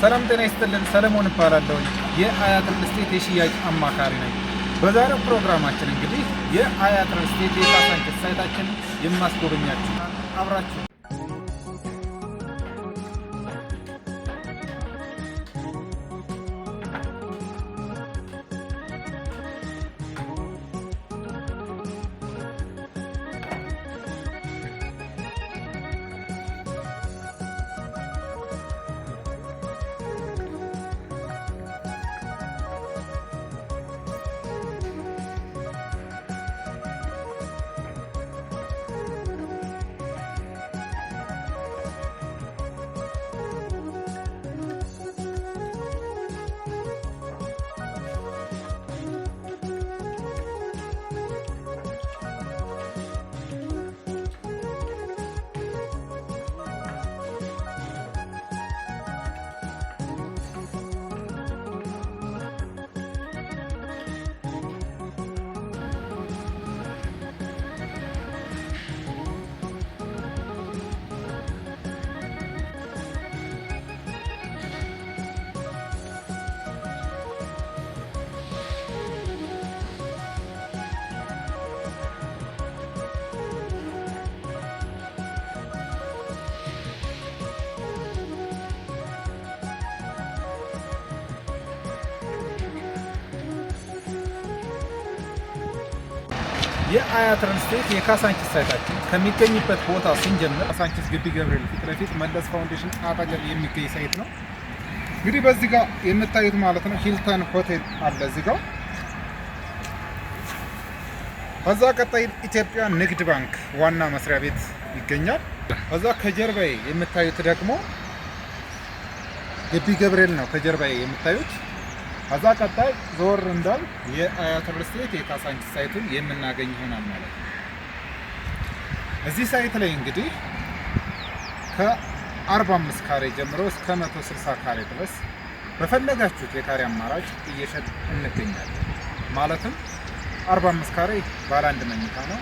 ሰላም ጤና ይስጥልን። ሰለሞን እባላለሁ። የአያት ሪል ስቴት የሽያጭ አማካሪ ነኝ። በዛሬው ፕሮግራማችን እንግዲህ የአያት ሪል ስቴት የካሳንችስ ሳይታችን የማስጎበኛችሁ አብራችሁ የአያት ሪል ስቴት የካሳንችስ ሳይታችን ከሚገኝበት ቦታ ስንጀምር ካሳንችስ ግቢ ገብርኤል ፊት ለፊት መለስ ፋውንዴሽን አጠገብ የሚገኝ ሳይት ነው። እንግዲህ በዚህ ጋር የምታዩት ማለት ነው ሂልተን ሆቴል አለ እዚህ ጋር። ከዛ ቀጣይ ኢትዮጵያ ንግድ ባንክ ዋና መስሪያ ቤት ይገኛል። ከዛ ከጀርባዬ የምታዩት ደግሞ ግቢ ገብርኤል ነው ከጀርባዬ የምታዩት። ከዛ ቀጣይ ዞር እንዳል የአያት ሪል ስቴት የካሳንችስ ሳይቱን የምናገኝ ይሆናል ማለት ነው። እዚህ ሳይት ላይ እንግዲህ ከ45 ካሬ ጀምሮ እስከ 160 ካሬ ድረስ በፈለጋችሁት የካሬ አማራጭ እየሸጥ እንገኛለን። ማለትም 45 ካሬ ባለ አንድ መኝታ ነው፣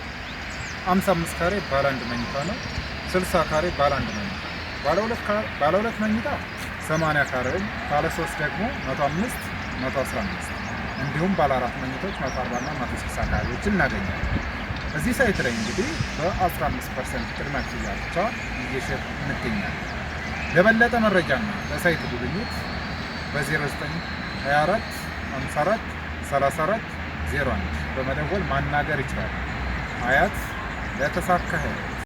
55 ካሬ ባለ አንድ መኝታ ነው፣ 60 ካሬ ባለ አንድ መኝታ፣ ባለ ሁለት መኝታ 80 ካሬ፣ ባለ 3 ደግሞ 105 115 እንዲሁም ባለ 4 መኝቶች 140 እና 160 ካሬዎችን እናገኛለን። እዚህ ሳይት ላይ እንግዲህ በ15% ቅድመ ክፍያ ብቻ እየሸጥ እንገኛለን። ለበለጠ መረጃና ለሳይት ጉብኝት በ0924 54 34 01 በመደወል ማናገር ይችላል። አያት ለተሳካ